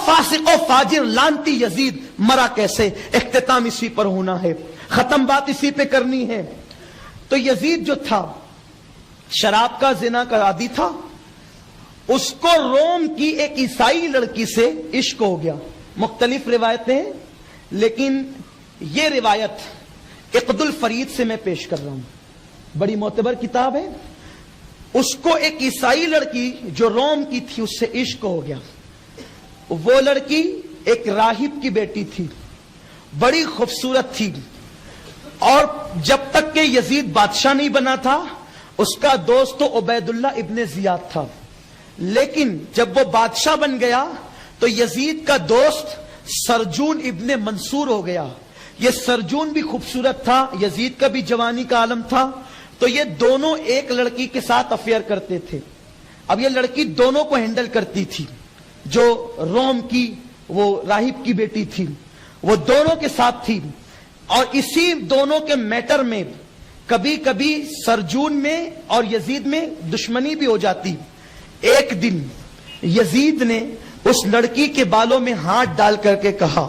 فاسق و فاجر لانتی یزید مرا کیسے؟ اختتام اسی پر ہونا ہے، ختم بات اسی پہ کرنی ہے۔ تو یزید جو تھا شراب کا، زنا کا عادی تھا، اس کو روم کی ایک عیسائی لڑکی سے عشق ہو گیا۔ مختلف روایتیں ہیں، لیکن یہ روایت عقد الفرید سے میں پیش کر رہا ہوں، بڑی معتبر کتاب ہے۔ اس کو ایک عیسائی لڑکی جو روم کی تھی اس سے عشق ہو گیا۔ وہ لڑکی ایک راہب کی بیٹی تھی، بڑی خوبصورت تھی، اور جب تک کہ یزید بادشاہ نہیں بنا تھا اس کا دوست تو عبید اللہ ابن زیاد تھا، لیکن جب وہ بادشاہ بن گیا تو یزید کا دوست سرجون ابن منصور ہو گیا۔ یہ سرجون بھی خوبصورت تھا، یزید کا بھی جوانی کا عالم تھا، تو یہ دونوں ایک لڑکی کے ساتھ افیئر کرتے تھے۔ اب یہ لڑکی دونوں کو ہینڈل کرتی تھی، جو روم کی وہ راہب کی بیٹی تھی وہ دونوں کے ساتھ تھی، اور اسی دونوں کے میٹر میں کبھی کبھی سرجون میں اور یزید میں دشمنی بھی ہو جاتی۔ ایک دن یزید نے اس لڑکی کے بالوں میں ہاتھ ڈال کر کے کہا،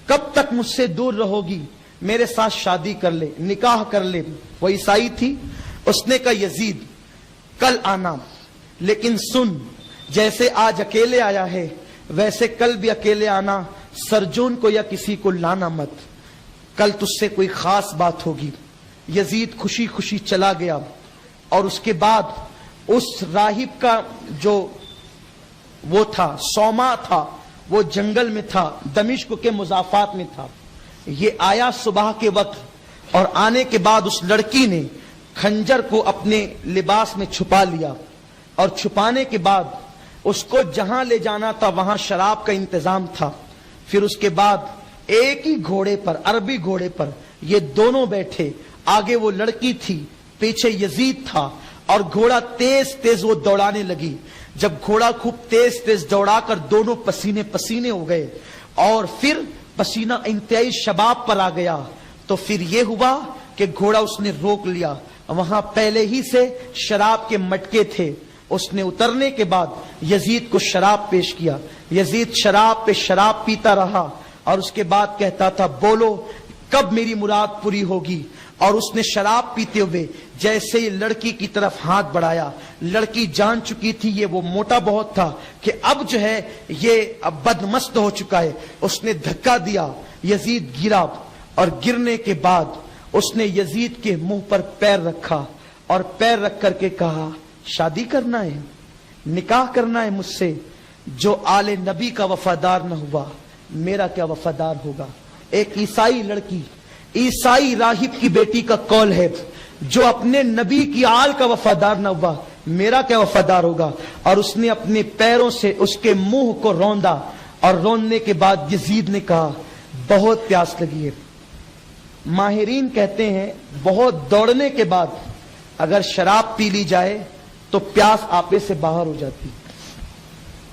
کب تک مجھ سے دور رہو گی؟ میرے ساتھ شادی کر لے، نکاح کر لے۔ وہ عیسائی تھی، اس نے کہا یزید کل آنا، لیکن سن، جیسے آج اکیلے آیا ہے ویسے کل بھی اکیلے آنا، سرجون کو یا کسی کو لانا مت، کل تجھ سے کوئی خاص بات ہوگی۔ یزید خوشی خوشی چلا گیا، اور اس کے بعد اس راہب کا جو وہ تھا سوما تھا، وہ جنگل میں تھا، دمشق کے مضافات میں تھا۔ یہ آیا صبح کے وقت، اور آنے کے بعد اس لڑکی نے خنجر کو اپنے لباس میں چھپا لیا، اور چھپانے کے بعد اس کو جہاں لے جانا تھا وہاں شراب کا انتظام تھا۔ پھر اس کے بعد ایک ہی گھوڑے پر، عربی گھوڑے پر یہ دونوں بیٹھے، آگے وہ لڑکی تھی، پیچھے یزید تھا، اور گھوڑا تیز تیز وہ دوڑانے لگی۔ جب گھوڑا خوب تیز تیز دوڑا کر دونوں پسینے پسینے ہو گئے، اور پھر پسینہ انتہائی شباب پر آ گیا، تو پھر یہ ہوا کہ گھوڑا اس نے روک لیا۔ وہاں پہلے ہی سے شراب کے مٹکے تھے، اس نے اترنے کے بعد یزید کو شراب پیش کیا۔ یزید شراب پہ شراب پیتا رہا، اور اس کے بعد کہتا تھا بولو کب میری مراد پوری ہوگی۔ اور اس نے شراب پیتے ہوئے جیسے ہی لڑکی کی طرف ہاتھ بڑھایا، لڑکی جان چکی تھی یہ وہ موٹا بہت تھا کہ اب جو ہے یہ اب بدمست ہو چکا ہے۔ اس نے دھکا دیا، یزید گرا، اور گرنے کے بعد اس نے یزید کے منہ پر پیر رکھا، اور پیر رکھ کر کے کہا شادی کرنا ہے، نکاح کرنا ہے مجھ سے؟ جو آل نبی کا وفادار نہ ہوا میرا کیا وفادار ہوگا؟ ایک عیسائی لڑکی، عیسائی راہب کی بیٹی کا قول ہے، جو اپنے نبی کی آل کا وفادار نہ ہوا میرا کیا وفادار ہوگا؟ اور اس نے اپنے پیروں سے اس کے منہ کو روندا، اور روننے کے بعد یزید نے کہا بہت پیاس لگی ہے۔ ماہرین کہتے ہیں بہت دوڑنے کے بعد اگر شراب پی لی جائے تو پیاس آپے سے باہر ہو جاتی،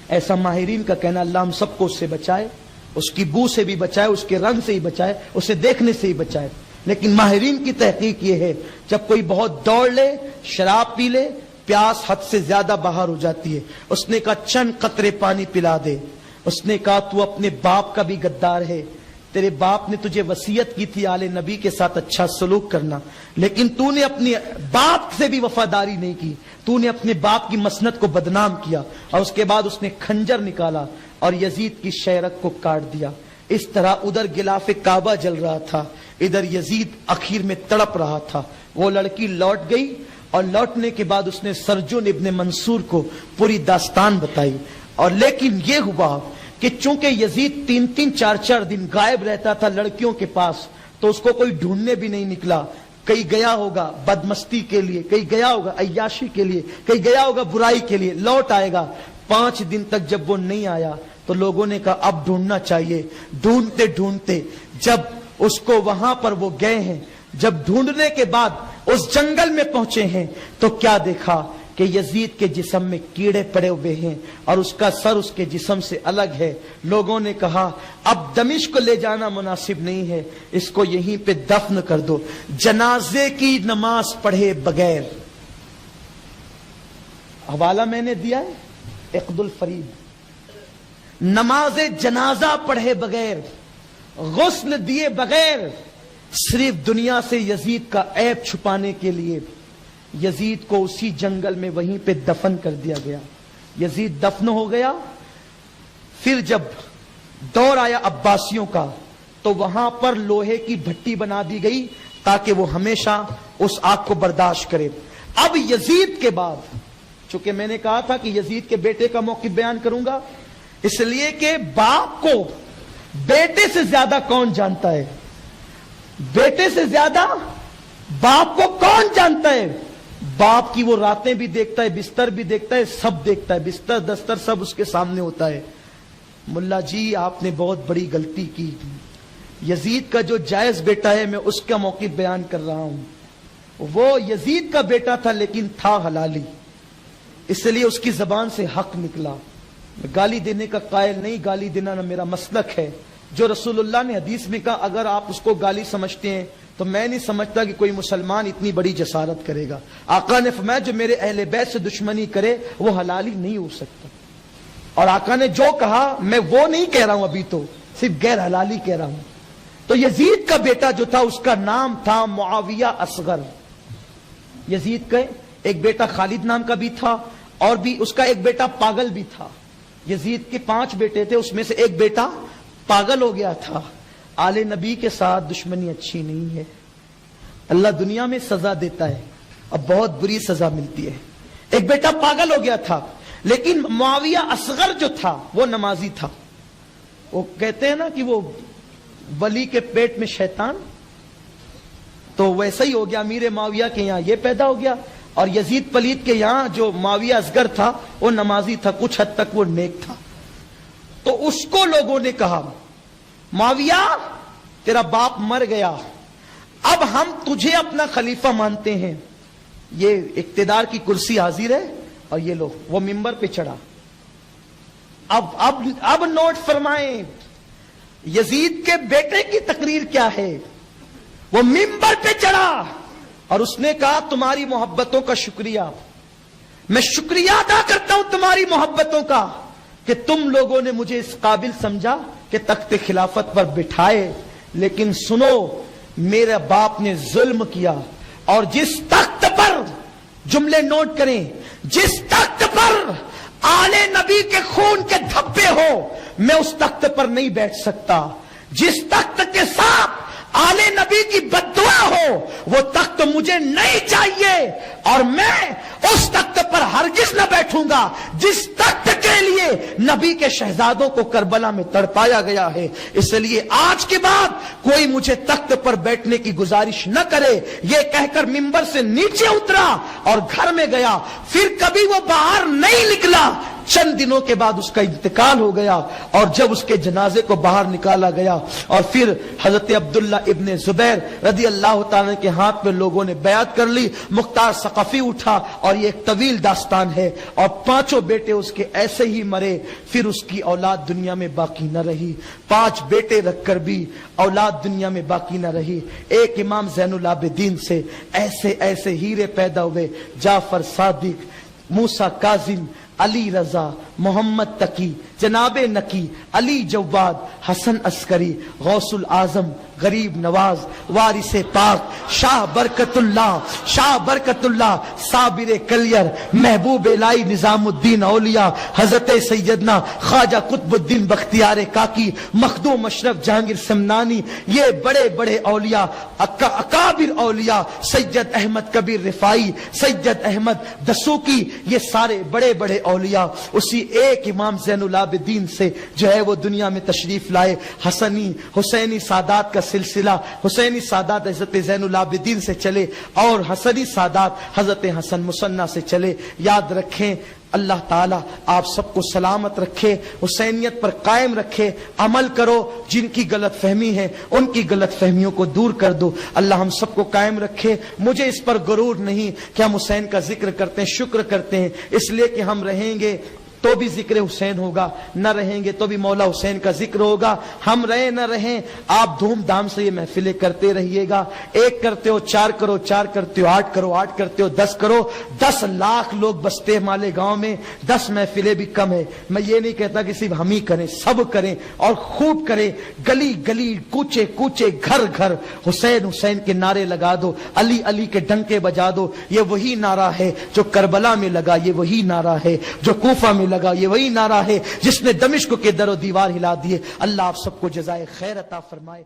ایسا ماہرین کا کہنا۔ اللہ ہم سب کو اس سے بچائے، اس کی بو سے بھی بچائے، اس کے رنگ سے ہی بچائے، اسے دیکھنے سے ہی بچائے۔ لیکن ماہرین کی تحقیق یہ ہے جب کوئی بہت دوڑ لے، شراب پی لے، پیاس حد سے زیادہ باہر ہو جاتی ہے۔ اس نے کہا چند قطرے پانی پلا دے۔ اس نے کہا تو اپنے باپ کا بھی غدار ہے، تیرے باپ نے تجھے وصیت کی تھی آل نبی کے ساتھ اچھا سلوک کرنا، لیکن تو نے اپنے باپ سے بھی وفاداری نہیں کی، تو نے اپنے باپ کی مسند کو بدنام کیا۔ اور اس کے بعد اس نے خنجر نکالا اور یزید کی شہرت کو کاٹ دیا۔ اس طرح ادھر غلاف کعبہ جل رہا تھا، ادھر یزید اخیر میں تڑپ رہا تھا۔ وہ لڑکی لوٹ گئی، اور لوٹنے کے بعد اس نے سرجون ابن منصور کو پوری داستان بتائی۔ اور لیکن یہ ہوا کہ چونکہ یزید 3-4 دن غائب رہتا تھا لڑکیوں کے پاس، تو اس کو کوئی ڈھونڈنے بھی نہیں نکلا۔ کہیں گیا ہوگا بدمستی کے لیے، کہیں گیا ہوگا عیاشی کے لیے، کہیں گیا ہوگا برائی کے لیے، لوٹ آئے گا۔ 5 دن تک جب وہ نہیں آیا تو لوگوں نے کہا اب ڈھونڈنا چاہیے۔ ڈھونڈتے ڈھونڈتے جب اس کو وہاں پر وہ گئے ہیں، جب ڈھونڈنے کے بعد اس جنگل میں پہنچے ہیں تو کیا دیکھا کہ یزید کے جسم میں کیڑے پڑے ہوئے ہیں، اور اس کا سر اس کے جسم سے الگ ہے۔ لوگوں نے کہا اب دمشق کو لے جانا مناسب نہیں ہے، اس کو یہیں پہ دفن کر دو، جنازے کی نماز پڑھے بغیر۔ حوالہ میں نے دیا ہے عقد الفرید، نماز جنازہ پڑھے بغیر، غسل دیے بغیر، صرف دنیا سے یزید کا عیب چھپانے کے لیے یزید کو اسی جنگل میں وہیں پہ دفن کر دیا گیا۔ یزید دفن ہو گیا۔ پھر جب دور آیا عباسیوں کا تو وہاں پر لوہے کی بھٹی بنا دی گئی تاکہ وہ ہمیشہ اس آگ کو برداشت کرے۔ اب یزید کے بعد، چونکہ میں نے کہا تھا کہ یزید کے بیٹے کا موقف بیان کروں گا، اس لیے کہ باپ کو بیٹے سے زیادہ کون جانتا ہے؟ بیٹے سے زیادہ باپ کو کون جانتا ہے؟ باپ کی وہ راتیں بھی دیکھتا ہے، بستر بھی دیکھتا ہے، سب دیکھتا ہے، بستر دستر سب اس کے سامنے ہوتا ہے۔ ملا جی آپ نے بہت بڑی غلطی کی۔ یزید کا جو جائز بیٹا ہے میں اس کا موقف بیان کر رہا ہوں، وہ یزید کا بیٹا تھا لیکن تھا حلالی، اس لیے اس کی زبان سے حق نکلا۔ گالی دینے کا قائل نہیں، گالی دینا نہ میرا مسلک ہے۔ جو رسول اللہ نے حدیث میں کہا اگر آپ اس کو گالی سمجھتے ہیں تو میں نہیں سمجھتا کہ کوئی مسلمان اتنی بڑی جسارت کرے گا۔ آقا نے فرمایا جو میرے اہل بیت سے دشمنی کرے وہ حلالی نہیں ہو سکتا، اور آقا نے جو کہا میں وہ نہیں کہہ رہا ہوں، ابھی تو صرف غیر حلالی کہہ رہا ہوں۔ تو یزید کا بیٹا جو تھا اس کا نام تھا معاویہ اصغر۔ یزید کا ایک بیٹا خالد نام کا بھی تھا، اور بھی اس کا ایک بیٹا پاگل بھی تھا۔ یزید کے 5 بیٹے تھے، اس میں سے ایک بیٹا پاگل ہو گیا تھا۔ آل نبی کے ساتھ دشمنی اچھی نہیں ہے، اللہ دنیا میں سزا دیتا ہے، اب بہت بری سزا ملتی ہے۔ ایک بیٹا پاگل ہو گیا تھا، لیکن معاویہ اصغر جو تھا وہ نمازی تھا۔ وہ کہتے ہیں نا کہ وہ ولی کے پیٹ میں شیطان، تو ویسا ہی ہو گیا۔ امیر معاویہ کے یہاں یہ پیدا ہو گیا، اور یزید پلید کے یہاں جو معاویہ اصغر تھا وہ نمازی تھا، کچھ حد تک وہ نیک تھا۔ تو اس کو لوگوں نے کہا معاویہ تیرا باپ مر گیا، اب ہم تجھے اپنا خلیفہ مانتے ہیں، یہ اقتدار کی کرسی حاضر ہے، اور یہ لو وہ ممبر پہ چڑھا۔ اب نوٹ فرمائیں یزید کے بیٹے کی تقریر کیا ہے۔ وہ ممبر پہ چڑھا اور اس نے کہا تمہاری محبتوں کا شکریہ، میں شکریہ ادا کرتا ہوں تمہاری محبتوں کا کہ تم لوگوں نے مجھے اس قابل سمجھا کہ تخت خلافت پر بٹھائے، لیکن سنو میرے باپ نے ظلم کیا، اور جس تخت پر، جملے نوٹ کریں، جس تخت پر آل نبی کے خون کے دھبے ہو میں اس تخت پر نہیں بیٹھ سکتا۔ جس تخت کے ساتھ آل نبی کی بددعا ہو وہ تخت مجھے نہیں چاہیے، اور میں اس تخت پر ہرگز نہ بیٹھوں گا جس تخت کے لیے نبی کے شہزادوں کو کربلا میں تڑپایا گیا ہے۔ اس لیے آج کے بعد کوئی مجھے تخت پر بیٹھنے کی گزارش نہ کرے۔ یہ کہہ کر ممبر سے نیچے اترا اور گھر میں گیا، پھر کبھی وہ باہر نہیں نکلا۔ چند دنوں کے بعد اس کا انتقال ہو گیا، اور جب اس کے جنازے کو باہر نکالا گیا اور پھر حضرت عبداللہ ابن زبیر رضی اللہ تعالیٰ کے ہاتھ میں لوگوں نے بیعت کر لی، مختار ثقفی اٹھا، اور یہ ایک طویل داستان ہے، اور 5 بیٹے اس کے ایسے ہی مرے، پھر اس کی اولاد دنیا میں باقی نہ رہی۔ 5 بیٹے رکھ کر بھی اولاد دنیا میں باقی نہ رہی۔ ایک امام زین العابدین سے ایسے ایسے ہیرے پیدا ہوئے، جعفر صادق، موسیٰ کاظم، علی رضا، محمد تقی، جناب نقی، علی جواد، حسن عسکری، غوث العظم، غریب نواز، وارث پاک، شاہ برکت اللہ، صابر کلیر، محبوب الہی نظام الدین اولیاء، حضرت سیدنا خواجہ قطب الدین بختیار کاکی، مخدوم اشرف جہانگیر سمنانی، یہ بڑے بڑے اولیاء، اکابر اولیاء، سید احمد کبیر رفاعی، سید احمد دسوقی، یہ سارے بڑے بڑے اولیاء اسی ایک امام زین العابدین سے جو ہے وہ دنیا میں تشریف لائے۔ حسینی سادات کا سلسلہ، حسینی سادات حضرت زین العابدین سے چلے، اور حسنی سادات حضرت حسن مصنع سے چلے۔ یاد رکھیں اللہ تعالیٰ آپ سب کو سلامت رکھے، حسینیت پر قائم رکھے، عمل کرو، جن کی غلط فہمی ہے ان کی غلط فہمیوں کو دور کر دو۔ اللہ ہم سب کو قائم رکھے۔ مجھے اس پر غرور نہیں کہ ہم حسین کا ذکر کرتے ہیں، شکر کرتے ہیں، اس لیے کہ ہم رہیں گے تو بھی ذکر حسین ہوگا، نہ رہیں گے تو بھی مولا حسین کا ذکر ہوگا. ہم رہیں نہ رہیں آپ دھوم دھام سے یہ محفلیں کرتے رہیے گا. ایک کرتے ہو 4 کرو، 4 کرتے ہو 8 کرو، 8 کرتے ہو 10 کرو. 10 لاکھ لوگ بستے ہمارے گاؤں میں، 10 محفلیں بھی کم ہے. میں یہ نہیں کہتا کہ صرف ہم ہی کریں، سب کریں اور خوب کریں. گلی گلی، کوچے کوچے، گھر گھر حسین حسین کے نعرے لگا دو، علی علی کے ڈنکے بجا دو. یہ وہی نعرہ ہے جو کربلا میں لگا، یہ وہی نعرہ ہے جو کوفہ میں لگا، یہ وہی نعرہ ہے جس نے دمشق کے در و دیوار ہلا دیے. اللہ آپ سب کو جزائے خیر عطا فرمائے.